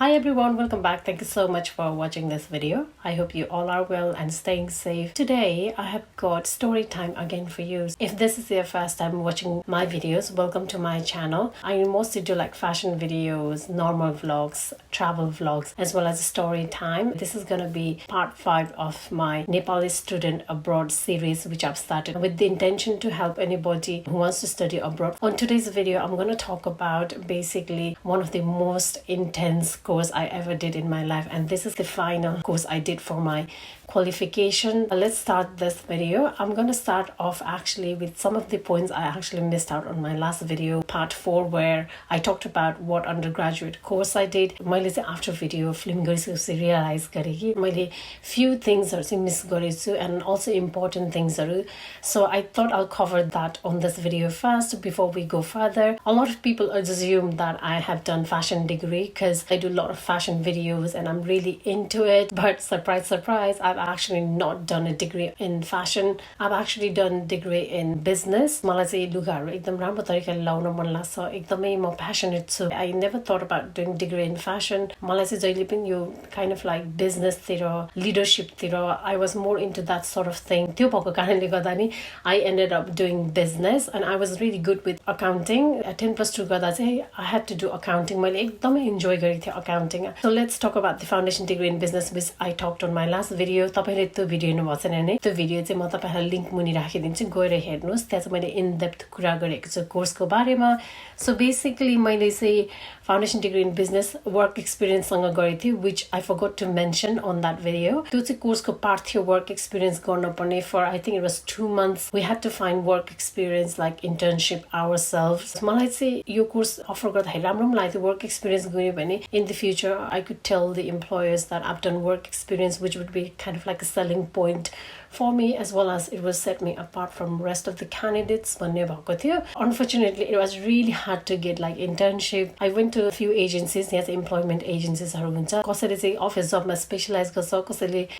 Hi everyone, welcome back. Thank you so much for watching this video. I hope you all are well and staying safe. Today I have got story time again for you. If this is your first time watching my videos, welcome to my channel. I mostly do like fashion videos, normal vlogs, travel vlogs, as well as story time. This is gonna be part 5 of my Nepali student abroad series, which I've started with the intention to help anybody who wants to study abroad. On today's video, I'm gonna talk about basically one of the most intense course I ever did in my life, and this is the final course I did for my qualification. Let's start this video. I'm gonna start off actually with some of the points I actually missed out on my last video, part 4, where I talked about what undergraduate course I did. मैले चाहिँ after video film गरिसकेपछि realize गरेँ कि मैले few thingsहरु चाहिँ miss गरेछु and also important thingsहरु. So I thought I'll cover that on this video first before we go further. A lot of people assume that I have done fashion degree because I do a lot of fashion videos and I'm really into it, but surprise surprise, I've actually not done a degree in fashion. I've actually done degree in business. मलाई चाहिँ लुगाहरु एकदम राम्रो तरिकाले लाउन मन लाग्छ, एकदमै म passionate छु. I never thought about doing degree in fashion. मलाई चाहिँ जहिले पनि यो kind of like business तिर, leadership तिर, I was more into that sort of thing. त्यो भएको कारणले गर्दा नि I ended up doing business and I was really good with accounting. At 10+2 गर्दा चाहिँ I had to do accounting. मैले एकदमै enjoy गरेको थिएँ accounting. So let's talk about the foundation degree in business, which I talked on my last video. तपाईले त्यो video हेर्नु भएको छैन भने त्यो भिडियो चाहिँ म तपाईहरुलाई लिंक मुनि राखिदिन्छु, गएर हेर्नुस्. त्यहाँ चाहिँ मैले इन डेप्थ कुरा गरेको छु कोर्सको बारेमा. So basically मैले चाहिँ foundation degree in business work experience सँग गरेको थिएँ, which I forgot to mention on that video. त्यो चाहिँ कोर्सको पार्ट थियो work experience गर्न पर्ने. For I think it was 2 months we had to find work experience like internship ourselves. मलाई चाहिँ यो कोर्स अफर गर्दाखेरि राम्रो पनि लाग्यो. work experience गयो भने in the future I could tell the employers that I've done work experience, which would be kind of like a selling point for me, as well as it will set me apart from rest of the candidates. Unfortunately, it was really hard to get like internship. I went to a few agencies, yes, employment agencies. Office job specialized,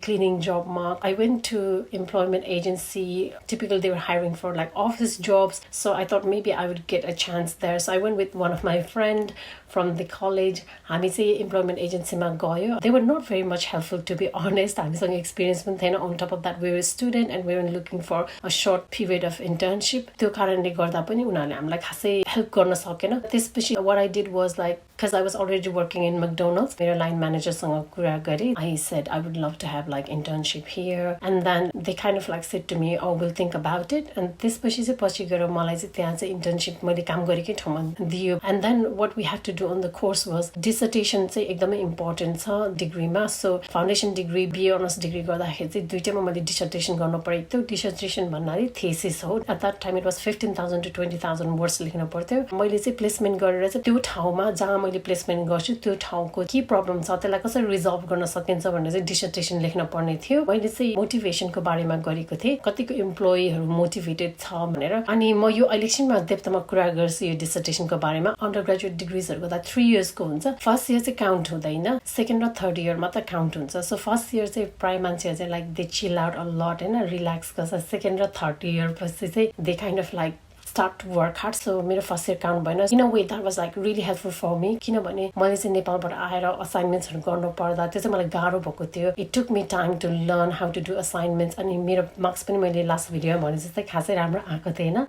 cleaning job. I went to employment agency. Typically, they were hiring for like office jobs, so I thought maybe I would get a chance there. So I went with one of my friend from the college. Employment agency they were not very much helpful, to be honest. Experience on top of that, we were a student and we were looking for a short period of internship. त्यो कारणले गर्दा पनि उनीहरुले हामीलाई खासै help गर्न सकेन. त्यसपछि what I did was like, because I was already working in McDonald's, मेरो line manager सँग कुरा गरे. I said I would love to have like internship here, and then they kind of like said to me, oh, we'll think about it. And त्यसपछि चाहिँ पछि गएर मलाई चाहिँ त्यहाँ चाहिँ internship मैले काम गरेकै ठाउँमा दियो. And then what we had to do on the course was dissertation चाहिँ एकदमै important छ डिग्रीमा. So foundation degree, BA honors degree गर्दाखेरि चाहिँ दुईटैमा मैले dissertation गर्न परेको थियो. dissertation भन्नाले thesis हो. At that time it was 15,000 to 20,000 words लेख्न पर्थ्यो. मैले चाहिँ प्लेसमेन्ट गरेर चाहिँ त्यो ठाउँमा जहाँ मैले प्लेसमेन्ट गर्छु त्यो ठाउँको के प्रब्लम छ, त्यसलाई कसरी रिजल्भ गर्न सकिन्छ भनेर चाहिँ dissertation लेख्न पर्ने थियो. मैले चाहिँ मोटिभेसनको बारेमा गरेको थिएँ, कतिको इम्प्लोयीहरु मोटिभेटेड छ भनेर. अनि म यो इलेक्सनमा डेप्थमा कुरा गर्छु यो dissertationको बारेमा. अन्डरग्रेजुएट डिग्रीजहरुको त 3 इयर्स को हुन्छ. फर्स्ट इयर चाहिँ काउन्ट हुँदैन, सेकेन्ड र थर्ड इयर मात्र काउन्ट हुन्छ. सो फर्स्ट इयर चाहिँ प्राय मान्छेहरु चाहिँ like they chill out a lot हैन, रिल्याक्स गर्छ. सेकेन्ड र थर्ड इयर पछि चाहिँ they kind of like start to work hard. So मेरो first year count भएन. In a way that was like really helpful for me, किनभने मैले चाहिँ नेपालबाट आएर असाइनमेन्ट्सहरु गर्न पर्दा त्यो चाहिँ मलाई गाह्रो भएको थियो. It took me time to learn how to do assignments. अनि मेरो मार्क्स पनि मैले लास्ट भिडियोमा भने जस्तै खासै राम्रो आएको थिएन.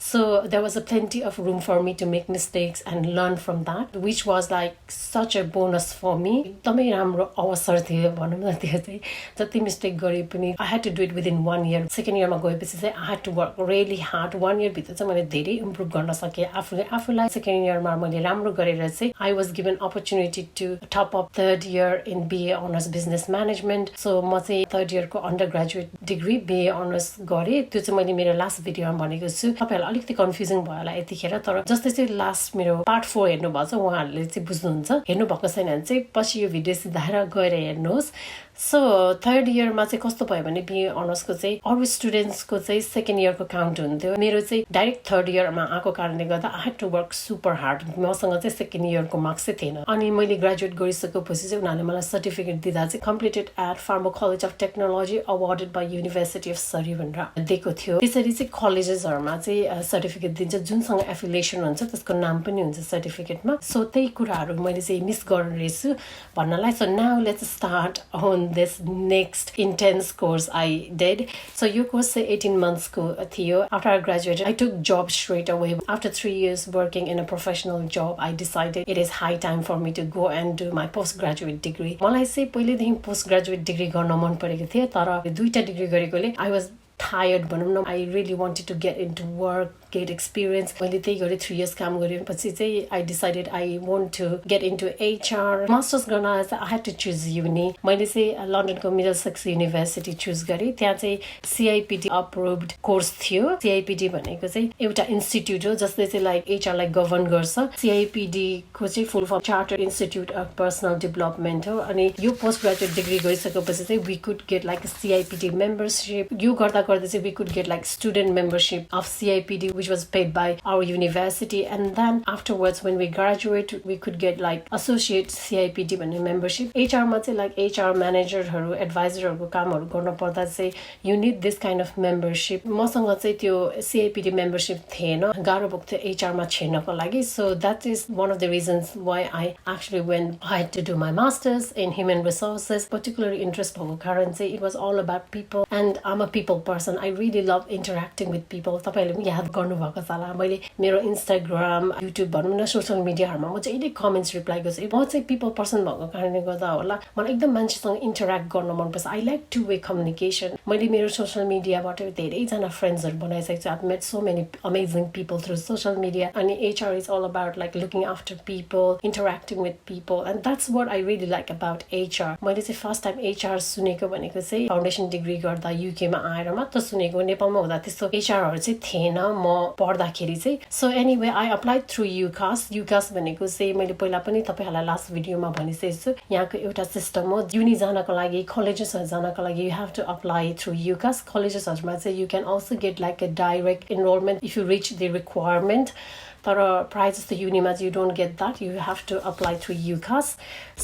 So there was a plenty of room for me to make mistakes and learn from that, which was like such a bonus for me. एकदमै राम्रो अवसर थियो भनौँ न. त्यो चाहिँ जति मिस्टेक गरे पनि I had to do it within 1 year. Second इयरमा गएपछि चाहिँ I had to work really hard. 1 year भित्र चाहिँ मैले धेरै इम्प्रुभ गर्न सके आफूलाई. सेकेन्ड इयरमा मैले राम्रो गरेर चाहिँ I was given opportunity to top up third year in BA honors business management. So म चाहिँ थर्ड इयरको अन्डरग्रेजुएट डिग्री BA honors गरे. त्यो चाहिँ मैले मेरो लास्ट भिडियोमा भनेको छु. तपाईहरुलाई अलिकति कन्फ्युजन भयो होला यतिखेर, तर जस्तै चाहिँ लास्ट मेरो पार्ट 4 हेर्नु भएको छ उहाँहरुले चाहिँ बुझ्नुहुन्छ. हेर्नु भएको छैन भने चाहिँ पछि यो भिडियो सिधाएर गएर हेर्नुहोस्. सो थर्ड इयरमा चाहिँ कस्तो भयो भने बिए अनर्सको चाहिँ अरू स्टुडेन्ट्सको चाहिँ सेकेन्ड इयरको काउन्ट हुन्थ्यो मेरो चाहिँ डाइरेक्ट थर्ड इयरमा आएको कारणले गर्दा I had to work super hard मसँग चाहिँ सेकेन्ड इयरको मार्क्स चाहिँ थिएन अनि मैले ग्रेजुएट गरिसकेपछि चाहिँ उनीहरूले मलाई सर्टिफिकेट दिँदा चाहिँ completed at pharma college of technology awarded by university of Surrey भनेर दिएको थियो त्यसरी चाहिँ कलेजेसहरूमा चाहिँ सर्टिफिकेट दिन्छ जुनसँग एफिलिएसन हुन्छ त्यसको नाम पनि हुन्छ सर्टिफिकेटमा सो त्यही कुराहरू मैले चाहिँ मिस गर्ने रहेछु भन्नलाई so now let's start on this next intense course I did. So your course 18 months ko थियो. After I graduated, I took job straight away. After 3 years working in a professional job, I decided it is high time for me to go and do my postgraduate degree. मलाई चाहिँ पहिलेदेखि postgraduate degree गर्न मन परेको थियो तर दुईटा degree गरेकोले I was tired भनौँ न I really wanted to get into work get experience मैले त्यही गरे 3 years काम गरेपछि चाहिँ I decided I want to get into HR masters गर्न I had to choose uni मैले चाहिँ लन्डनको मिडलसेक्स युनिभर्सिटी चुज गरेँ त्यहाँ चाहिँ CIPD approved कोर्स थियो CIPD भनेको चाहिँ एउटा इन्स्टिट्युट हो जसले चाहिँ लाइक HR लाई गभर्न गर्छ CIPD को चाहिँ full form chartered institute of personal development हो अनि यो पोस्ट ग्रेजुएट डिग्री गरिसकेपछि चाहिँ we could get like a CIPD membership यो गर्दा गर्दै चाहिँ we could get like student membership of CIPD which was paid by our university and then afterwards when we graduate we could get like associate CIPD भन्ने membership HR मा चाहिँ like HR managerहरू advisorहरूको कामहरू गर्न पर्दा चाहिँ you need this kind of membership मसँग चाहिँ त्यो CIPD membership थिएन गाह्रो भएको थियो HR मा छिर्नको लागि so that is one of the reasons why I actually went I had to do my masters in human resources particularly interest भएको कारण चाहिँ it was all about people and I'm a people person I really love interacting with people तपाईले पनि याद गर्नुभएको होला मैले मेरो इन्स्टाग्राम युट्युब भनौँ न सोशल मिडियाहरूमा म चाहिँ कमेन्ट्स रिप्लाई गर्छु म चाहिँ पिपल पर्सन भएको कारणले गर्दा होला मलाई एकदम मान्छेसँग इन्टरेक्ट गर्न मनपर्छ I like two way communication मैले मेरो सोशल मिडियाबाट धेरैजना फ्रेन्ड्सहरू बनाइसकेको छु I met so many amazing people through social media अनि HR is all about like looking after people interacting with people and that's what I really like about HR मैले चाहिँ फर्स्ट टाइम HR सुनेको भनेको चाहिँ foundation degree गर्दा युकेमा आएर मात्र सुनेको नेपालमा हुँदा त्यस्तो HRहरू चाहिँ थिएन म पढ्दाखेरि चाहिँ so anyway I applied through UCAS भनेको चाहिँ मैले पहिला पनि तपाईहरुलाई लास्ट भिडियोमा भनिसकेको छु यहाँको एउटा सिस्टम हो युनि जानको लागि कलेजेसहरु जानको लागि you have to apply through UCAS कलेजेसहरुमा चाहिँ you can also get like a direct enrolment if you reach the requirement तर प्राय जस्तो युनिमा चाहिँ you don't get that you have to apply through UCAS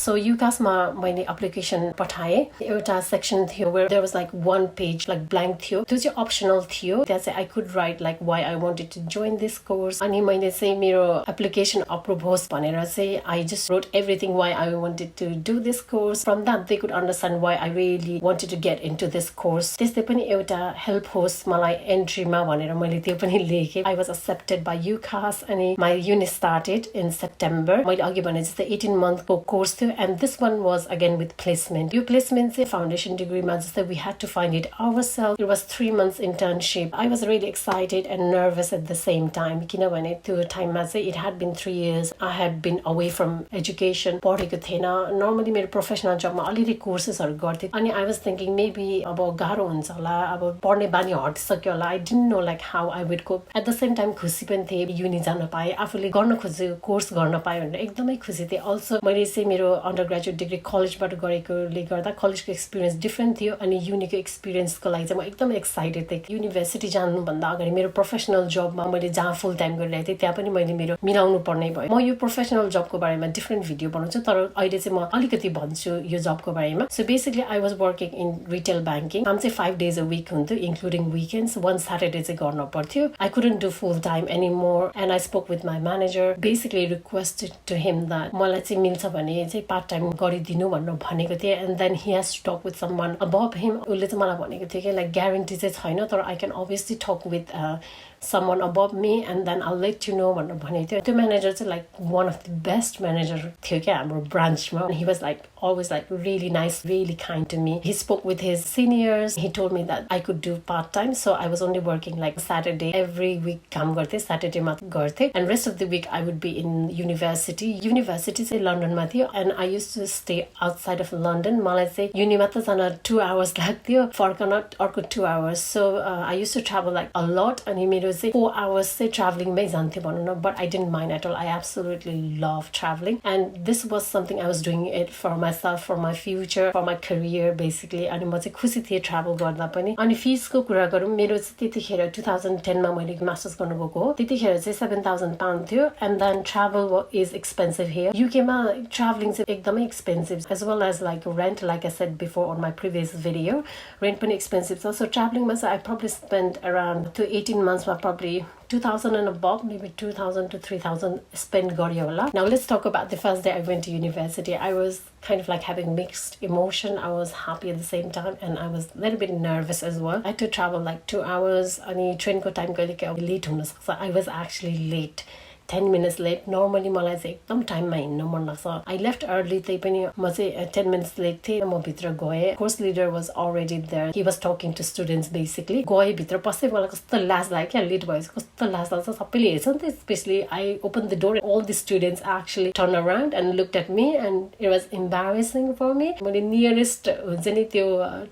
so युकासमा मैले एप्लिकेसन पठाएँ एउटा सेक्सन थियो where there was like one page like blank थियो त्यो चाहिँ अप्सनल थियो त्यहाँ चाहिँ I could write like why I wanted to join this course अनि मैले चाहिँ मेरो एप्लिकेसन अप्रुभ होस् भनेर चाहिँ I just wrote everything why I wanted to do this course from that they could understand why I really wanted to get into this course त्यस्तै पनि एउटा हेल्प होस् मलाई एन्ट्रीमा भनेर मैले त्यो पनि लेखेँ आई वाज एक्सेप्टेड बाई युकास अनि my unit started in September मैले अघि भने जस्तै 18 month को कोर्स थियो and this one was again with placement यो placement चाहिँ फाउन्डेसन डिग्रीमा जस्तै we had to find it ourselves it was 3 months internship I was really excited and nervous at the same time किनभने त्यो टाइममा चाहिँ it had been 3 years I had been away from education पढेको थिएन normally मेरो professional जबमा already कोर्सेसहरु गर्थेँ अनि I was thinking maybe अब गाह्रो हुन्छ होला अब पढ्ने बानी हटिसक्यो होला I didn't know like how I would cope at the same time खुसी पनि थिएँ युनि जान पाएँ आफूले गर्न खोजेको कोर्स गर्न पाएँ भनेर एकदमै खुसी थिएँ अल्सो मैले चाहिँ मेरो अन्डर ग्रेजुएट डिग्री कलेजबाट गरेकोले गर्दा कलेजको एक्सपिरियन्स डिफ्रेन्ट थियो अनि युनिको एक्सपिरियन्सको लागि चाहिँ म एकदमै एक्साइटेड थिएँ युनिभर्सिटी जानुभन्दा अगाडि मेरो प्रोफेसनल जबमा मैले जहाँ फुल टाइम गरिरहेको थिएँ त्यहाँ पनि मैले मेरो मिलाउनु पर्ने भयो म यो प्रोफेसनल जबको बारेमा डिफ्रेन्ट भिडियो बनाउँछु तर अहिले चाहिँ म अलिकति भन्छु यो जबको बारेमा so basically I was working in retail banking काम चाहिँ 5 days a week हुन्थ्यो इन्क्लुडिङ विकेन्ड्स वन स्याटरडे चाहिँ गर्न पर्थ्यो I couldn't do full time any more and I spoke with my manager basically requested to him that मलाई चाहिँ मिल्छ भने चाहिँ पार्ट टाइम गरिदिनु भनेर भनेको थिएँ and then he has to talk with someone above him उसले चाहिँ मलाई भनेको थियो कि like guarantee चाहिँ छैन तर I can obviously talk with someone above me and then I'll let you know भनेर भनेको थियो त्यो म्यानेजर चाहिँ like one of the best manager थियो क्या हाम्रो ब्रान्चमा he was like always like really nice really kind to me he spoke with his seniors he told me that I could do part time so I was only working like Saturday every week काम गर्थेँ Saturday मा गर्थेँ and rest of the week I would be in university चाहिँ लन्डनमा थियो and I used to stay outside of London. मलाई चाहिँ युनिमा त जान 2 hours लाग्थ्यो, फर्कन अर्को 2 hours. So I used to travel like a lot अनि मेरो चाहिँ 4 hours चाहिँ travelingमै जान्थ्यो भनौँ न. But I didn't mind at all. I absolutely love traveling and this was something I was doing it for myself, for my future, for my career basically. अनि म चाहिँ खुसी थिएँ ट्राभल गर्दा पनि. अनि फिसको कुरा गरौँ, मेरो चाहिँ त्यतिखेर 2010 मा मैले मास्टर्स गर्नुभएको हो. त्यतिखेर चाहिँ 7,000 pound थियो and then travel is expensive here. UK मा traveling चाहिँ एकदमै expensive as well as like rent, like I said before on my previous video. Rent पनि expensive छ. So traveling मा I probably spent around to 18 months मा probably 2,000 and above, maybe 2,000 to 3,000 spent garyo होला. Now let's talk about the first day I went to university. I was kind of like having mixed emotion. I was happy at the same time and I was a little bit nervous as well. I had to travel like 2 hours अनि ट्रेनको time कहिले late हुन सक्छ. I was actually late. 10 minutes late. Normally मलाई चाहिँ एकदम टाइममा हिँड्न मन लाग्छ. I left early त्यही पनि म चाहिँ 10 minutes late थिएँ. म भित्र गएँ. Course leader was already there. He was talking to students basically. गएँ भित्र पसेँ, मलाई कस्तो लाज लाग्यो क्या, लेट भएपछि कस्तो लाज लाग्छ. सबैले हेर्छ नि त. Especially I opened the door and all the students actually turned around and looked at me and it was embarrassing for me. मैले nearest हुन्छ नि त्यो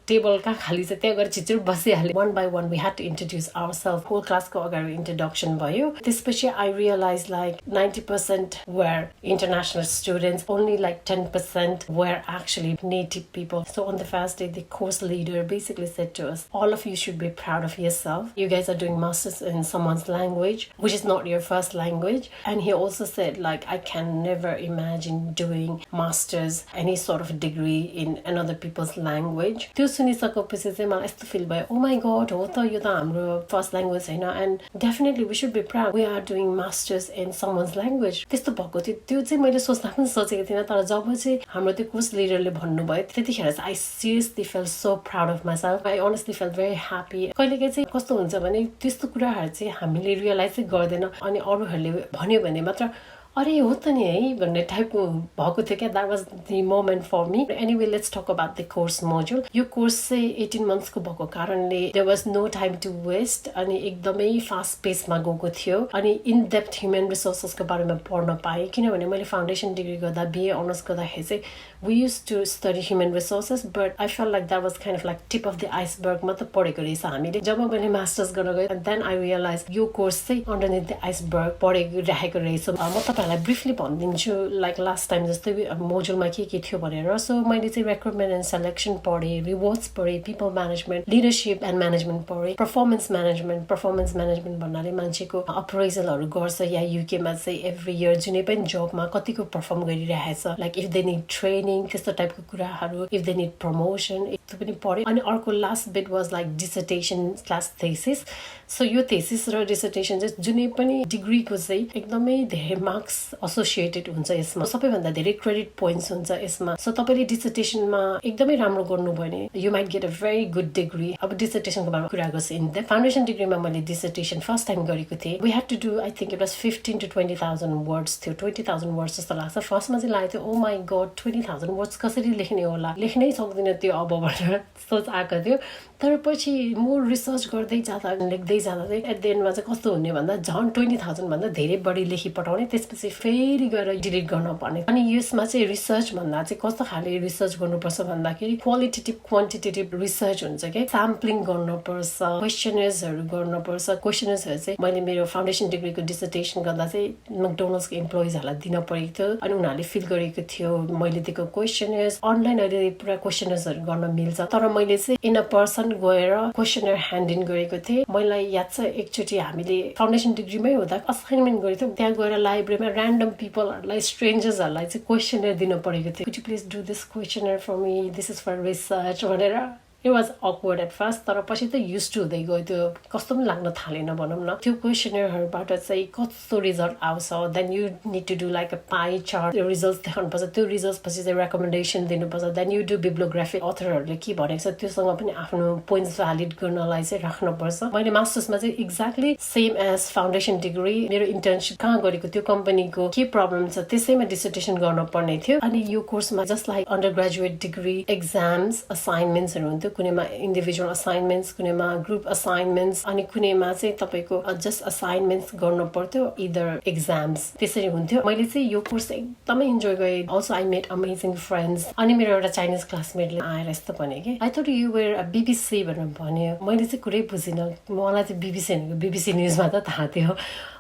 टेबल कहाँ खाली छ त्यहाँ गएर छिचुर बसिहालेँ. One by one we had to introduce ourselves. Whole class को अगाडि introduction भयो. त्यसपछि I realized like 90% were international students, only like 10% were actually native people. So on the first day, the course leader basically said to us, all of you should be proud of yourself. You guys are doing masters in someone's language, which is not your first language. And he also said like, I can never imagine doing masters, any sort of degree in another people's language. त्यो सुनिसकेपछि चाहिँ मलाई यस्तो feel भयो, oh my god, हो त यो त हाम्रो first language हैन, and definitely we should be proud. We are doing masters in someone's language. त्यस्तो भएको थियो. त्यो चाहिँ मैले सोच्दा पनि सोचेको थिइनँ, तर जब चाहिँ हाम्रो त्यो कोर्स लिडरले भन्नुभयो त्यतिखेर चाहिँ I seriously felt so proud of myself. I honestly felt very happy. कहिलेकाहीँ चाहिँ कस्तो हुन्छ भने त्यस्तो कुराहरू चाहिँ हामीले रियलाइज चाहिँ गर्दैन अनि अरूहरूले भन्यो भने मात्र अरे हो त नि है भन्ने टाइपको भएको थियो क्या. That was the moment for me. Anyway, let's talk about the course module. यो कोर्स चाहिँ 18 months को भएको कारणले there was no time to waste अनि एकदमै फास्ट पेसमा गएको थियो अनि इन डेप्थ ह्युमन रिसोर्सेस को बारेमा पढ्न पाएँ. किनभने मैले फाउन्डेसन डिग्री गर्दा BA अनर्स गर्दाखेरि चाहिँ we used to study human resources, but I felt like that was kind of like tip of the iceberg मात्र पढेको रहेछ हामीले. जब मैले मास्टर्स गर्न गएँ and then I realized यो कोर्स चाहिँ underneath the iceberg पढेको राखेको रहेछ. म तपाईहरुलाई ब्रिफली भनिदिन्छु लाइक लास्ट टाइम जस्तै मोजुलमा के थियो भनेर. सो मैले चाहिँ रिक्रुटमेन्ट एन्ड सेलेक्सन पढेँ, रिवार्ड्स पढेँ, people management, leadership and management पढेँ, पर्फर्मेन्स म्यानेजमेन्ट भन्नाले मान्छेको अप्रेजलहरू गर्छ या युकेमा चाहिँ एभ्री इयर जुनै पनि जबमा कतिको पर्फर्म गरिरहेछ, like if they need training त्यस्तो टाइपको कुराहरू, इफ दे निड प्रमोसन, त्यो पनि पढेँ. अनि अर्को last bit was like dissertation class thesis. So यो थेसिस र डिसर्टेसन चाहिँ जुनै पनि डिग्रीको चाहिँ एकदमै धेरै मार्क्स एसोसिएटेड हुन्छ यसमा, सबैभन्दा धेरै क्रेडिट पोइन्ट्स हुन्छ यसमा. सो तपाईले डिसर्टेसनमा एकदमै राम्रो गर्नुभयो भने you might get a very good degree. अब डिसर्टेसनको बारेमा कुरा गर्छु इन द फाउन्डेसन डिग्रीमा मैले डिसर्टेसन फर्स्ट टाइम गरेको थिएँ. We had to do I think it was 15 to 20,000 words थियो. 20,000 वर्ड्स जस्तो लाग्छ. फर्स्टमा चाहिँ लागेको थियो ओ माई गॉड 20,000 वर्ड्स कसरी लेख्ने होला, लेख्नै सक्दिनँ त्यो अब भनेर सोच आएको थियो. तर पछि म रिसर्च गर्दै जाँदा लेख्दै जाँदा चाहिँ एट द एन्डमा चाहिँ कस्तो हुने भन्दा झन् 20,000 भन्दा धेरै बढी लेखी पठाउने, त्यसपछि फेरि गएर डिलिट गर्न पर्ने. अनि यसमा चाहिँ रिसर्च भन्दा चाहिँ कस्तो खाले रिसर्च गर्नुपर्छ भन्दाखेरि क्वालिटेटिभ क्वान्टिटेटिभ रिसर्च हुन्छ के. स्याम्पलिङ गर्नुपर्छ, क्वेसनर्सहरू गर्नुपर्छ. क्वेसनर्सहरू चाहिँ मैले मेरो फाउन्डेसन डिग्रीको डिसर्टेसन गर्दा चाहिँ मैकडोनल्ड्सको इम्प्लोइजहरूलाई दिन परेको थियो अनि उनीहरूले फिल गरेको थियो. मैले दिएको क्वेसनर्स अनलाइन अहिले पुरा क्वेसनर्सहरू गर्न मिल्छ, तर मैले चाहिँ इन अ पर्सन गएर क्वेसनर ह्यान्ड इन गरेको थिएँ. मलाई याद छ एकचोटि हामीले फाउन्डेसन डिग्रीमै हुँदा असाइनमेन्ट गरेको थियौँ. त्यहाँ गएर लाइब्रेरीमा ऱ्यान्डम पिपलहरूलाई स्ट्रेन्जर्सहरूलाई चाहिँ क्वेसनर दिन परेको थियो. Could you please do this questionnaire for me, this is for research भनेर. It was awkward at first, तर पछि त युज टु हुँदै गयो. त्यो कस्तो पनि लाग्न थालेन भनौँ न. त्यो क्वेसनरहरूबाट चाहिँ कस्तो रिजल्ट आउँछ, then you need to do like a pie chart, त्यो रिजल्ट देखाउनुपर्छ. त्यो रिजल्ट पछि चाहिँ रेकमेन्डेसन दिनुपर्छ. देन यु डु बिब्लियोग्राफी, अथरहरूले के भनेको छ त्योसँग पनि आफ्नो पोइन्ट्स भ्यालिड गर्नलाई चाहिँ राख्नुपर्छ. मैले मास्टर्समा चाहिँ exactly same as foundation degree मेरो इन्टर्नसिप कहाँ गरेको त्यो कम्पनीको के प्रब्लम छ त्यसैमा डिसर्टेसन गर्न पर्ने थियो. अनि यो कोर्समा just like under graduate degree exams असाइनमेन्ट्सहरू हुन्थ्यो. हुन्थ्यो कुनैमा इन्डिभिजुअल असाइनमेन्ट्स कुनैमा ग्रुप असाइनमेन्ट्स अनि कुनैमा चाहिँ तपाईको जस्ट असाइनमेन्ट्स गर्नु पर्थ्यो इदर एक्जाम्स त्यसरी हुन्थ्यो मैले चाहिँ यो कोर्स एकदमै इन्जोय गरेँ also I met amazing friends अनि मेरो एउटा चाइनिज क्लासमेटले आएर यस्तो भने कि I thought you were BBC भनेर भन्यो मैले चाहिँ कुरै बुझिनँ मलाई चाहिँ BBC भनेको BBC न्युजमा त थाहा थियो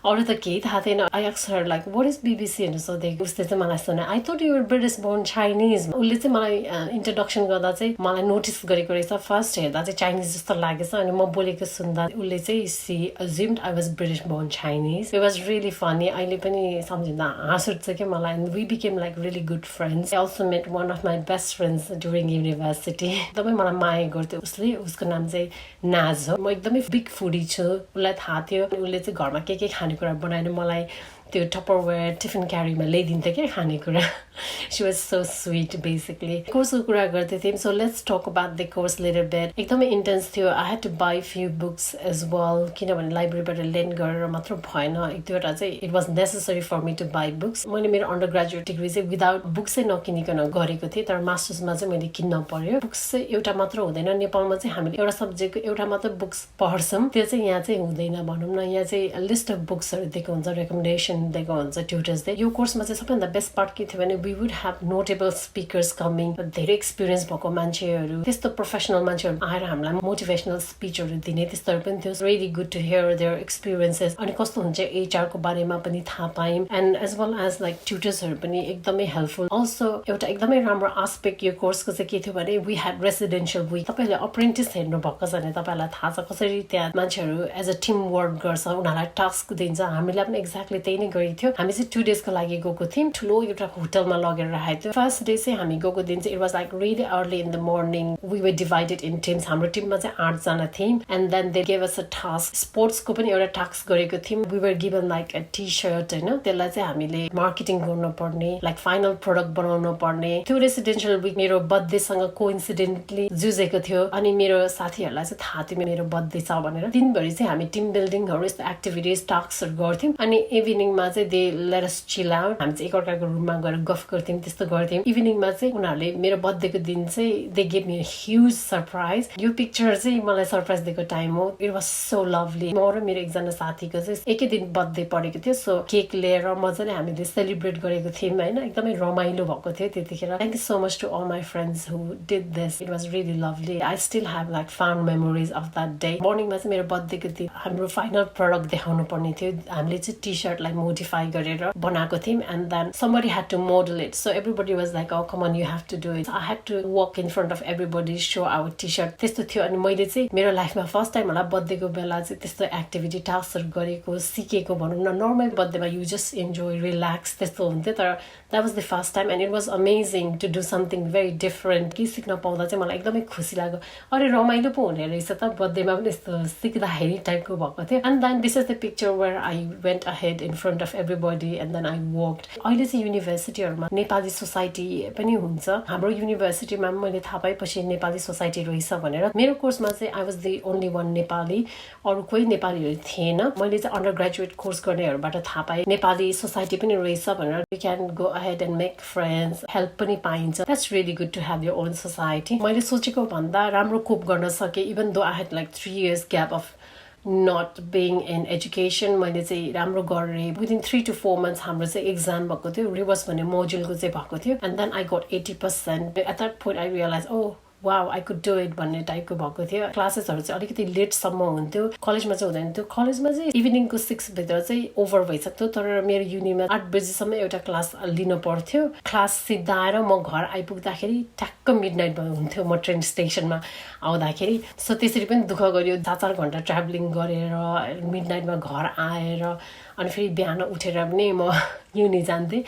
अरू त केही थाहा थिएन I asked her like what is BBC भनेर सोधेको उसले चाहिँ मलाई सुने I thought you were British born Chinese उसले चाहिँ मलाई इन्ट्रोडक्सन गर्दा चाहिँ मलाई नोटिस गरेको रहेछ फर्स्ट हेर्दा चाहिँ चाइनिज जस्तो लागेछ अनि म बोलेको सुन्दा उसले चाहिँ she assumed I was British born Chinese it was really funny अहिले पनि सम्झिँदा हाँस उठ्छ कि मलाई and we became like really good friends I also met one of my best friends during university एकदमै मलाई माया गर्थ्यो उसले उसको नाम चाहिँ नाज हो म एकदमै बिग फुडी छु उसलाई थाहा थियो उसले चाहिँ घरमा के खानेकुरा बनाएर मलाई त्यो टपरवेयर टिफिन क्यारीमा ल्याइदिन्थ्यो क्या खानेकुरा she was so sweet basically कोर्सको कुरा गर्दै थियौँ so let's talk about the course little bit एकदमै इन्टेन्स थियो I had to buy few books as well किनभने लाइब्रेरीबाट लेन गरेर मात्र भएन एक दुईवटा चाहिँ it was necessary for me to buy books मैले मेरो अन्डर ग्रेजुएट डिग्री चाहिँ विदाउट बुक्सै नकिनिकन गरेको थिएँ तर मास्टर्समा चाहिँ मैले किन्न पर्यो बुक्स चाहिँ एउटा मात्र हुँदैन नेपालमा चाहिँ हामीले एउटा सब्जेक्टको एउटा मात्र बुक्स पढ्छौँ त्यो चाहिँ यहाँ चाहिँ हुँदैन भनौँ न यहाँ चाहिँ लिस्ट अफ बुक्सहरू दिएको हुन्छ रेकमेन्डेसन दिएको हुन्छ ट्युटर्सले यो कोर्समा चाहिँ सबैभन्दा बेस्ट पार्ट के थियो भने we would have notable speakers coming धेरै एक्सपिरियन्स भएको मान्छेहरू त्यस्तो प्रोफेसनल मान्छेहरू आएर हामीलाई मोटिभेसनल स्पिचहरू दिने त्यस्तोहरू पनि थियो really good to hear their experiences अनि कस्तो हुन्छ एचआरको बारेमा पनि थाहा पायौँ and as well as like ट्युटर्सहरू पनि एकदमै हेल्पफुल अल्सो एउटा एकदमै राम्रो आस्पेक्ट यो कोर्सको चाहिँ के थियो भने वी ह्याड रेसिडेन्सियल विक तपाईँले अप्रेन्टिस हेर्नु भएको छ भने तपाईँलाई थाहा छ कसरी त्यहाँ मान्छेहरू एज अ टिम वर्क गर्छ उनीहरूलाई टास्क दिन्छ हामीलाई पनि एक्ज्याक्टली त्यही नै गरेको थियो हामी चाहिँ 2 डेजको लागि गएको थियौँ ठुलो एउटा होटलमा लगेर राखेको थियो फर्स्ट डे चाहिँ हामी गएको दिन चाहिँ it was like really early in the morning we were divided in teams हाम्रो टिममा चाहिँ 8 जना थियौँ and then they gave us a task स्पोर्ट्सको पनि एउटा टास्क गरेको थियौँ we were given like a T shirt होइन त्यसलाई चाहिँ हामीले मार्केटिङ गर्नु पर्ने लाइक फाइनल प्रोडक्ट बनाउनु पर्ने त्यो रेसिडेन्सियल विक मेरो बर्थडेसँग कोइन्सिडेन्टली जुझेको थियो अनि मेरो साथीहरूलाई चाहिँ थाहा थियो मेरो बर्थडे छ भनेर दिनभरि चाहिँ हामी टिम बिल्डिङहरू यस्तो एक्टिभिटिज टास्कहरू गर्थ्यौँ अनि इभिनिङमा चाहिँ they let us chill out हामी चाहिँ एकअर्काको रुममा गएर गफ गर्थ्यौँ त्यस्तो गर्थ्यौँ इभिनिङमा चाहिँ उनीहरूले मेरो बर्थडेको दिन चाहिँ they gave me huge surprise यो पिक्चर चाहिँ मलाई सरप्राइज दिएको टाइम हो इट वाज सो लभली म र मेरो एकजना साथीको चाहिँ एकै दिन बर्थडे परेको थियो सो केक लिएर मजाले हामीले सेलिब्रेट गरेको थियौँ होइन एकदमै रमाइलो भएको थियो त्यतिखेर thank you so much to all my friends who did this it was really lovely I still have like fond memories of that day मर्निङमा चाहिँ मेरो बर्थडेको दिन हाम्रो फाइनल प्रडक्ट देखाउनु पर्ने थियो हामीले चाहिँ टी सर्टलाई मोडिफाई गरेर बनाएको थियौँ and then somebody had to model it so everybody was like oh come on you have to do it I had to walk in front of everybody show our t-shirt त्यस्तो थियो अनि मैले चाहिँ मेरो लाइफमा फर्स्ट टाइम होला बर्थडेको बेला चाहिँ त्यस्तो एक्टिभिटी टास्कहरू गरेको सिकेको भनौँ न नर्मल बर्थडेमा यु जस्ट इन्जोय रिल्याक्स त्यस्तो हुन्थ्यो तर that was the first time and it was amazing to do something very different के सिक्न पाउँदा चाहिँ मलाई एकदमै खुसी लाग्यो अरे रमाइलो पो हुने रहेछ त बर्थडेमा पनि यस्तो सिक्दाखेरि टाइपको भएको थियो and then this is the picture where I went ahead in front of everybody and then I worked अहिले चाहिँ युनिभर्सिटीहरूमा नेपाली सोसाइटी पनि हुन्छ हाम्रो युनिभर्सिटीमा मैले थाहा पाएपछि नेपाली सोसाइटी रहेछ भनेर मेरो कोर्समा चाहिँ I was the only one Nepali अरू कोही नेपालीहरू थिएन मैले चाहिँ अन्डर ग्रेजुएट कोर्स गर्नेहरूबाट थाहा पाएँ नेपाली सोसाइटी पनि रहेछ भनेर you can go ahead and make friends help पनि पाइन्छ that's really good to have your own society मैले सोचेको भन्दा राम्रो कोप गर्न सकेँ even though I had like 3 years gap of not being in education मैले चाहिँ राम्रो गरेँ within 3 to 4 months हाम्रो चाहिँ एक्जाम भएको थियो रिभर्स भन्ने मोड्युलको चाहिँ भएको थियो and then I got 80% at that point I realized oh wow I could do it भन्ने टाइपको भएको थियो क्लासेसहरू चाहिँ अलिकति लेटसम्म हुन्थ्यो कलेजमा चाहिँ हुँदैन थियो कलेजमा चाहिँ इभिनिङको 6 भित्र चाहिँ ओभर भइसक्थ्यो तर मेरो युनिमा 8 बजीसम्म एउटा क्लास लिनु पर्थ्यो क्लास सिद्धाएर म घर आइपुग्दाखेरि ट्याक्क मिडनाइट हुन्थ्यो म ट्रेन स्टेसनमा आउँदाखेरि सो त्यसरी पनि दुःख गरियो 4 घन्टा ट्राभलिङ गरेर मिडनाइटमा घर आएर अनि फेरि बिहान उठेर पनि म युनि जान्थेँ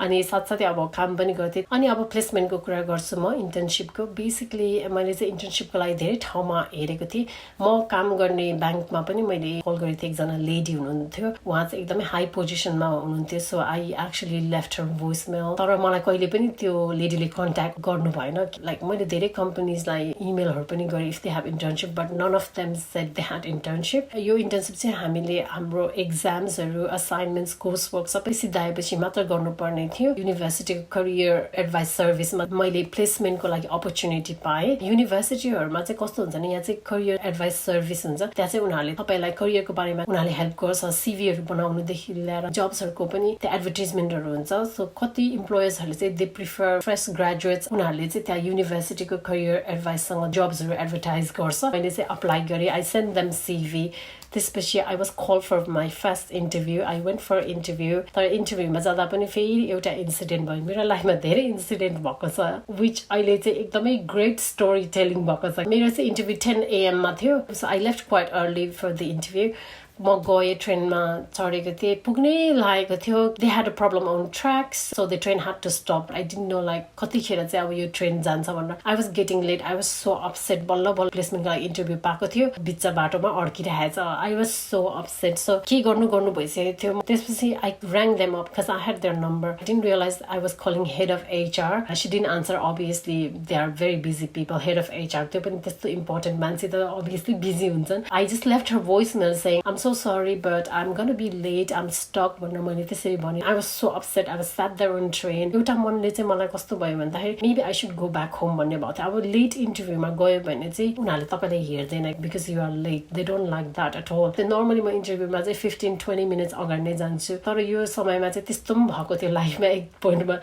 अनि साथसाथै अब काम पनि गर्थेँ अनि अब प्लेसमेन्टको कुरा गर्छु म इन्टर्नसिपको बेसिकली मैले चाहिँ इन्टर्नसिपको लागि धेरै ठाउँमा हेरेको थिएँ म काम गर्ने ब्याङ्कमा पनि मैले कल गरेको थिएँ एकजना लेडी हुनुहुन्थ्यो उहाँ चाहिँ एकदमै हाई पोजिसनमा हुनुहुन्थ्यो so I actually left her voicemail तर मलाई कहिले पनि त्यो लेडीले कन्ट्याक्ट गर्नु भएन लाइक मैले धेरै कम्पनीजलाई इमेलहरू पनि गरेँ if they have internship but none of them said they had internship यो इन्टर्नसिप चाहिँ हामीले हाम्रो एक्जाम्सहरू प्रोजेक्ट्सहरु असाइनमेन्ट्स कोर्सवर्क सबै सिधाएपछि मात्र गर्नुपर्ने थियो युनिभर्सिटीको करियर एडभाइस सर्भिसमा मैले प्लेसमेन्टको लागि अपर्च्युनिटी पाएँ युनिभर्सिटीहरुमा चाहिँ कस्तो हुन्छ नि यहाँ चाहिँ करियर एडभाइस सर्भिस हुन्छ त्यहाँ चाहिँ उनीहरुले तपाईलाई करियरको बारेमा उनीहरुले हेल्प गर्छ सीभीहरु बनाउनु देखि लिएर जब्सहरुको पनि त्यहाँ एडभर्टाइजमेन्टहरु हुन्छ सो कति इम्प्लोयर्सहरुले चाहिँ दे प्रिफर फ्रेश ग्रेजुएट्स उनीहरुले चाहिँ त्यहाँ युनिभर्सिटीको करियर एडभाइससँग जब्सहरु एडभर्टाइज गर्छ मैले चाहिँ अप्लाई गरे आई सेन्ड देम सीवी त्यसपछि I was called for my first interview. I went for interview. तर इन्टरभ्यूमा जाँदा पनि फेरि एउटा इन्सिडेन्ट भयो मेरो लाइफमा धेरै इन्सिडेन्ट भएको छ which अहिले चाहिँ एकदमै ग्रेट स्टोरी टेलिङ भएको छ मेरो चाहिँ इन्टरभ्यू 10 AM मा थियो so I left quite early for the interview म गए ट्रेनमा चढेको थिएँ पुग्नै लागेको थियो they had a problem on tracks so the train had to stop I didn't know like कतिखेर चाहिँ अब यो ट्रेन जान्छ भनेर I was getting late I was so upset बल्ल बल्ल प्लेसमेन्टको लागि इन्टरभ्यू पाएको थियो बिच बाटोमा अड्किरहेछ I was so upset so के गर्नु भइसकेको थियो त्यसपछि I rang them up because I had their number I didn't realize I was calling head of HR she didn't answer obviously they are very busy people head of HR त्यो पनि त्यस्तो important मान्छे त obviously busy हुन्छन् I just left her voicemail saying I'm so sorry but I'm gonna be late I'm stuck भनेर मैले त्यसरी भने I was so upset I was sat there on train एउटा मनले चाहिँ मलाई कस्तो भयो भन्दाखेरि maybe I should go back home भन्ने भएको थियो अब लेट इन्टरभ्यूमा गयो भने चाहिँ उनीहरुले तपाईलाई हेर्दैन because you are late they don't like that at all the normally म इन्टरभ्यूमा चाहिँ 15-20 minutes अगाडि नै जान्छु तर यो समयमा चाहिँ त्यस्तो पनि भएको थियो लाइफमा एक पोइन्टमा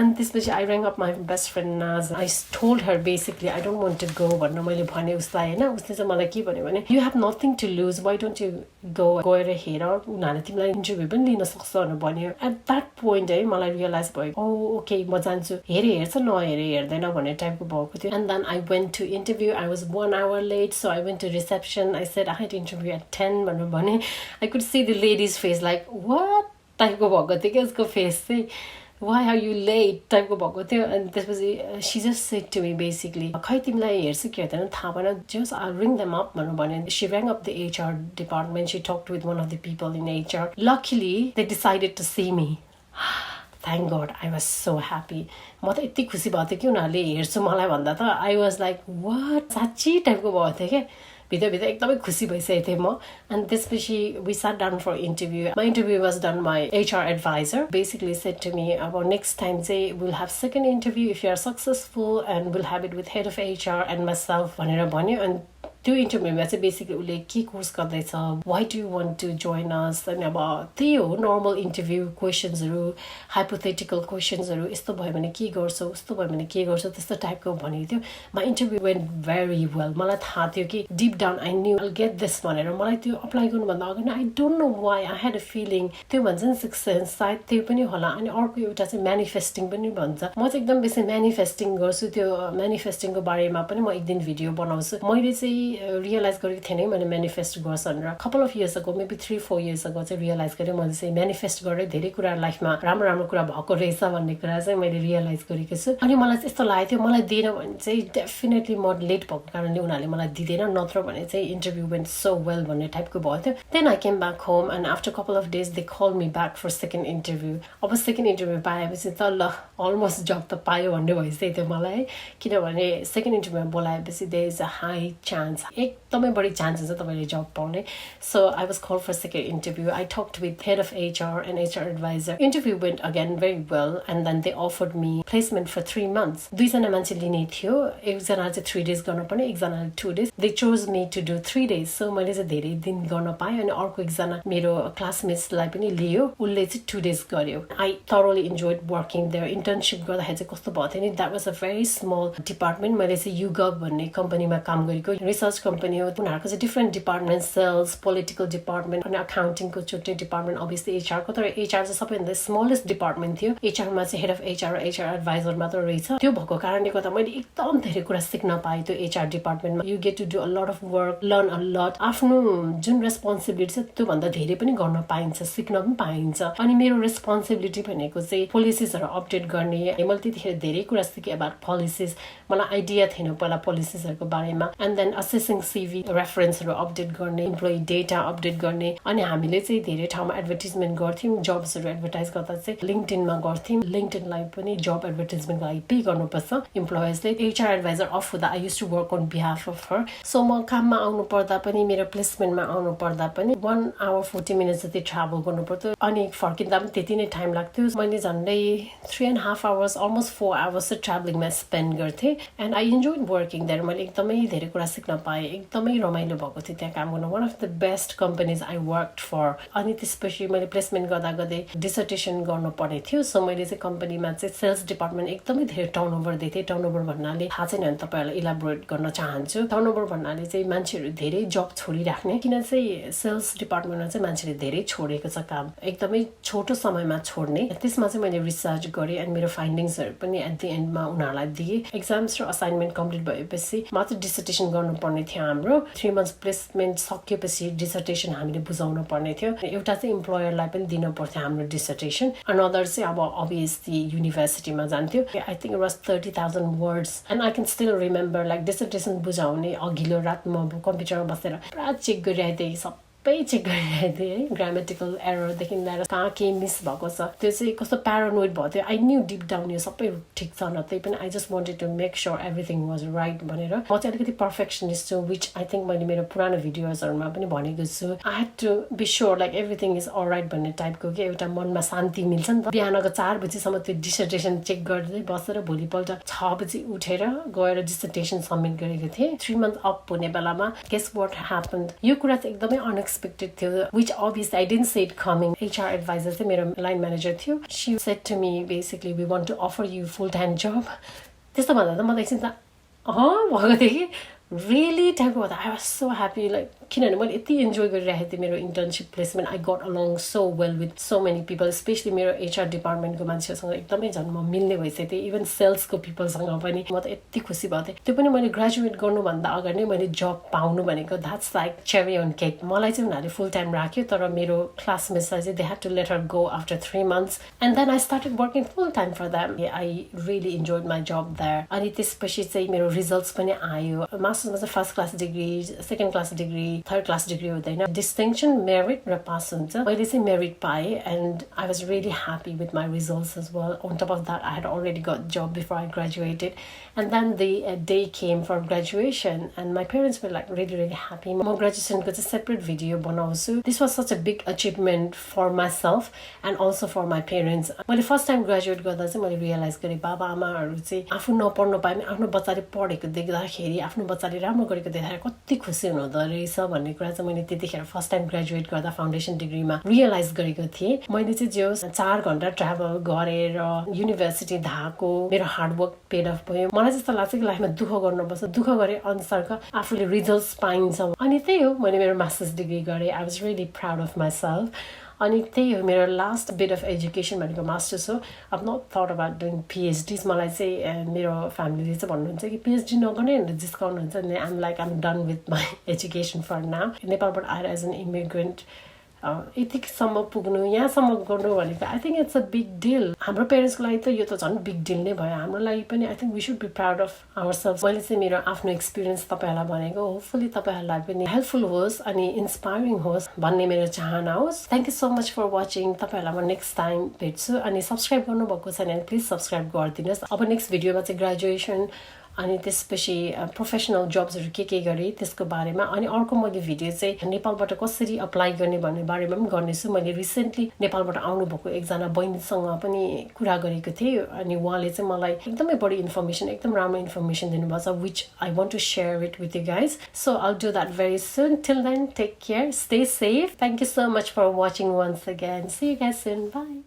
अनि त्यसपछि I rang up my best friend Naz I told her basically I don't want to go भनेर मैले भने उसलाई हैन उसले चाहिँ मलाई के भन्यो भने you have nothing to lose why don't you go गएर हेर उनीहरुले तिमीलाई इन्टरभ्यू पनि लिन सक्छ भनेर भन्यो एट दैट पोइन्ट है मलाई रियलाइज भयो ओ ओके म जान्छु हेर्छ नहेरे हेर्दैन भन्ने टाइपको भएको थियो and then I went to interview I was 1 hour late so I went to reception I said I had interview at 10 भनेर भने I could see the lady's face like what टाइपको भएको थियो के उसको फेस चाहिँ why are you late टाइपको भएको थियो अनि त्यसपछि she just said to me basically खै तिमीलाई हेर्छ के हेर्दैन थाहा भएन just I'll ring them up भनेर भने she rang up the HR department she talked with one of the people in HR luckily they decided to see me thank God I was so happy म त यति खुसी भएको थियो कि उनीहरूले हेर्छु मलाई भन्दा त I was like what साच्ची टाइपको भएको थियो के भित्र एकदमै खुसी भइसकेको थिएँ म अनि त्यसपछि we sat down for interview my interview was done by HR advisor basically said to me about next time say we'll have second interview if you are successful and we'll have it with head of HR and myself भनेर भन्यो अनि त्यो इन्टरभ्यूमा चाहिँ basically उसले के course गर्दैछ why do you want to join us अनि अब त्यही हो नर्मल इन्टरभ्यू क्वेसन्सहरु हाइपोथेटिकल क्वेसन्सहरु यस्तो भयो भने के गर्छौ उस्तो भयो भने के गर्छौ त्यस्तो टाइपको भनेको थियो my interview went very well मलाई थाहा थियो कि deep down I knew I'll get this भनेर मलाई त्यो अप्लाई गर्नुभन्दा अगाडि I don't know why I had a feeling त्यो भन्छ नि सिक्स सेन्स सायद त्यो पनि होला अनि अर्को एउटा चाहिँ म्यानिफेस्टिङ पनि भन्छ म चाहिँ एकदम बेसी म्यानिफेस्टिङ गर्छु त्यो म्यानिफेस्टिङको बारेमा पनि म एक दिन भिडियो बनाउँछु मैले चाहिँ रियलाइज गरेको थिएँ मैले म्यानिफेस्ट गर्छु भनेर couple of years ago maybe 3-4 years ago चाहिँ रियलाइज गरेँ मैले चाहिँ म्यानिफेस्ट गरेँ धेरै कुरा लाइफमा राम्रो कुरा भएको रहेछ भन्ने कुरा चाहिँ मैले रियलाइज गरेको छु अनि मलाई चाहिँ यस्तो लागेको थियो मलाई दिएन भने चाहिँ डेफिनेटली म लेट भएको कारणले उनीहरूले मलाई दिँदैन नत्र भने चाहिँ इन्टरभ्यू वेन्ट सो वेल भन्ने टाइपको भयो थियो then I came back home and after couple of days they call me back for second interview अब सेकेन्ड इन्टरभ्यू पाएपछि त ल अलमोस्ट जब त पायो भन्ने भइसकेको थियो मलाई किनभने सेकेन्ड इन्टरभ्यूमा बोलाएपछि there is a high chance एकदमै बढी चान्स हुन्छ तपाईले जब पाउने so I was called for second interview I talked with head of HR and HR adviser interview went again very well and then they offered me placement for 3 months दुईजना मान्छे लिने थियो एकजना चाहिँ 3 days गर्नुपर्ने एकजनाले 2 days they chose me to do 3 days so मैले चाहिँ धेरै दिन गर्न पाएँ अनि अर्को एकजना मेरो क्लासमेट्सलाई पनि लियो उसले चाहिँ 2 days गर्यो I thoroughly enjoyed working there internship गर्दाखेरि चाहिँ कस्तो भएको थियो नि that was a very small department मैले चाहिँ युगब भन्ने कम्पनीमा काम गरेको रिसर्च कम्पनी हो उनीहरूको चाहिँ different department sales political department अनि अकाउन्टिङको छुट्टै डिपार्टमेन्ट अभियसली एचआरको तर एचआर चाहिँ सबैभन्दा स्मलेस्ट डिपार्टमेन्ट थियो एचआरमा चाहिँ head of HR HR adviser मात्र रहेछ त्यो भएको कारणले गर्दा मैले एकदम धेरै कुरा सिक्न पाएँ त्यो एचआर डिपार्टमेन्टमा you get to do a lot of work learn a lot आफ्नो जुन रेस्पोन्सिबिलिटी छ त्योभन्दा धेरै पनि गर्न पाइन्छ सिक्न पनि पाइन्छ अनि मेरो रेस्पोन्सिबिलिटी भनेको चाहिँ पोलिसिसहरू अपडेट गर्ने मैले त्यतिखेर धेरै कुरा सिकेँ अबाउट पोलिसिस मलाई आइडिया थिएन पहिला पोलिसिसहरूको बारेमा एन्ड देन मिसिङ CV रेफरेन्सहरू अपडेट गर्ने, इम्प्लोइ डेटा अपडेट गर्ने, अनि हामीले चाहिँ धेरै ठाउँमा एडभर्टाइजमेन्ट गर्थ्यौँ। जब्सहरू एडभर्टाइज गर्दा चाहिँ लिङ्क्डइनमा गर्थ्यौँ। लिङ्क्डइनलाई पनि जब एडभर्टाइजमेन्टको लागि पे गर्नुपर्छ इम्प्लोयर्सले। HR एडभाइजर अफ हुँदा I used to work on behalf of her. So म काममा आउनु पर्दा पनि, मेरो प्लेसमेन्टमा आउनु पर्दा पनि 1 hour 40 minutes जति ट्राभल गर्नु पर्थ्यो, अनि फर्किँदा पनि त्यति नै टाइम लाग्थ्यो। मैले झन्डै 3.5 hours almost 4 hours चाहिँ ट्राभलिङमा स्पेन्ड गर्थेँ। And I enjoyed working there. मैले एकदमै धेरै कुरा सिक्न पाएँ, एकदमै रमाइलो भएको थियो त्यहाँ काम गर्न। One of the best companies I work for. अनि त्यसपछि मैले प्लेसमेन्ट गर्दा गर्दै डिसर्टेसन गर्नु पर्ने थियो। सो मैले चाहिँ कम्पनीमा चाहिँ सेल्स डिपार्टमेन्ट एकदमै धेरै टर्नओभर दिएको थिएँ। टर्नओभर भन्नाले थाहा छैन भने तपाईँहरूलाई इलाबोरेट गर्न चाहन्छु। टर्नओभर भन्नाले चाहिँ मान्छेहरू धेरै जब छोडिराख्ने, किन चाहिँ सेल्स डिपार्टमेन्टमा चाहिँ मान्छेले धेरै छोडेको छ काम, एकदमै छोटो समयमा छोड्ने। त्यसमा चाहिँ मैले रिसर्च गरेँ अनि मेरो फाइन्डिङ्सहरू पनि एट द एन्डमा उनीहरूलाई दिएँ। एक्जाम्स र असाइनमेन्ट कम्प्लिट भएपछि मात्र डिसर्टेसन गर्नुपर्ने थियो हाम्रो। 3 months प्लेसमेन्ट सकिएपछि डिसर्टेसन हामीले बुझाउनु पर्ने थियो। एउटा चाहिँ इम्प्लोयरलाई पनि दिनु पर्थ्यो हाम्रो डिसर्टेसन, अनदर चाहिँ अब अभियसली युनिभर्सिटीमा जान्थ्यो। I think it was 30,000 words and I can still remember like dissertation बुझाउने अघिल्लो रात म कम्प्युटरमा बसेर पुरा चेक गरिरहेको थिएँ, सबै चेक गरिरहेको थिएँ है। ग्रामेटिकल एररदेखि लिएर कहाँ के मिस भएको छ, त्यो चाहिँ कस्तो प्यारानोइड भएको थियो। आई न्यू डिप डाउन यो सबै ठिक छ न, त्यही पनि I just wanted to make sure everything was right भनेर। म चाहिँ अलिकति पर्फेक्सनिस्ट छु, विच आई थिङ्क मैले मेरो पुरानो भिडियोजहरूमा पनि भनेको छु। I had to be sure like everything is all right भन्ने टाइपको के एउटा मनमा शान्ति मिल्छ नि त। बिहानको 4 बजीसम्म त्यो डिसर्टेसन चेक गर्दै बसेर भोलिपल्ट 6 बजी उठेर गएर डिसर्टेसन सबमिट गरेको थिएँ। 3 months अप हुने बेलामा गेस वाट ह्यापन्ड, यो कुरा चाहिँ एकदमै अनएक्सपेक्टेड थियो, which obviously I didn't see it coming. HR adviser चाहिँ मेरो लाइन म्यानेजर थियो। She said to me basically we want to offer you full time job. त्यस्तो भन्दा त मलाई एकछिन त भएको थियो कि रियली टाइपको भन्दा I was so happy. Like किनभने मैले यति इन्जोय गरिरहेको थिएँ मेरो internship placement. I got along so well with so many people, specially मेरो HR डिपार्टमेन्टको मान्छेहरूसँग एकदमै झन् म मिल्ने भइसकेको थिएँ। इभन सेल्सको पिपलसँग पनि म त यति खुसी भएको थिएँ। त्यो पनि मैले ग्रेजुएट गर्नुभन्दा अगाडि नै मैले जब पाउनु भनेको that's like cherry on cake. मलाई चाहिँ उनीहरूले फुल टाइम राख्यो, तर मेरो क्लासमेट्सलाई चाहिँ they had to let her go after 3 months and then I started working full time for them. I really enjoyed my job there. अनि त्यसपछि चाहिँ मेरो रिजल्ट्स पनि आयो। मास्टर्समा चाहिँ first class degree, second class degree, third class degree हुँदैन, distinction, merit र पास हुन्छ। मैले चाहिँ मेरिट पाएँ and I was really happy with my results as well. On top of that I had already got job before I graduated and then the day came for graduation and my parents were like really really happy. म ग्रेजुएसनको चाहिँ separate video बनाउँछु। This was such a big achievement for myself and also for my parents. मैले first time graduate गर्दा चाहिँ मैले realise गरेँ बाबा आमाहरू चाहिँ आफू नपढ्नु पाए पनि आफ्नो बच्चाले पढेको देख्दाखेरि, आफ्नो बच्चाले राम्रो गरेको देखाएर कति खुसी हुनुहुँदो रहेछ भन्ने कुरा चाहिँ मैले त्यतिखेर फर्स्ट टाइम ग्रेजुएट गर्दा फाउन्डेसन डिग्रीमा रियलाइज गरेको थिएँ। मैले चाहिँ जो 4 घण्टा ट्राभल गरेर युनिभर्सिटी धाएको, मेरो हार्डवर्क पेड अफ भयो। मलाई जस्तो लाग्छ कि लाइफमा दुःख गर्नुपर्छ, दुःख गरे अनुसारको आफूले रिजल्ट्स पाइन्छ। अनि त्यही हो, मैले मेरो मास्टर्स डिग्री गरेँ। I was really proud of myself. अनि त्यही हो मेरो लास्ट बिट अफ एजुकेसन भनेको मास्टर्स हो। अब not thought about doing PhDs। मलाई चाहिँ मेरो फ्यामिलीले चाहिँ भन्नुहुन्छ कि PhD नगर्ने भनेर जिस्काउनुहुन्छ। अनि I'm like I'm done with my education for now. नेपालबाट आएर एज एन इमिग्रेन्ट यतिसम्म पुग्नु, यहाँसम्म गर्नु भनेको I think it's a big deal. हाम्रो पेरेन्ट्सको लागि त यो त झन् बिग डिल नै भयो। हाम्रो लागि पनि I think we should be proud of ourself. मैले चाहिँ मेरो आफ्नो एक्सपिरियन्स तपाईँहरूलाई भनेको, होपफुली तपाईँहरूलाई पनि हेल्पफुल होस् अनि इन्सपायरिङ होस् भन्ने मेरो चाहना होस्। Thank you so much for watching. तपाईँहरूलाई म नेक्स्ट टाइम भेट्छु। अनि सब्सक्राइब गर्नुभएको छैन भने प्लिज सब्सक्राइब गरिदिनुहोस्। अब नेक्स्ट भिडियोमा चाहिँ ग्रेजुएसन अनि त्यसपछि प्रोफेसनल जब्सहरू के गरेँ त्यसको बारेमा, अनि अर्को मैले भिडियो चाहिँ नेपालबाट कसरी अप्लाई गर्ने भन्ने बारेमा पनि गर्नेछु। मैले रिसेन्टली नेपालबाट आउनुभएको एकजना बहिनीसँग पनि कुरा गरेको थिएँ अनि उहाँले चाहिँ मलाई एकदमै बढी इन्फर्मेसन, एकदम राम्रो इन्फर्मेसन दिनुभएको छ, which I want to share it with you guys. So I will do that very soon. Till then take care, stay safe. Thank you so much for watching once again. See you guys soon. By.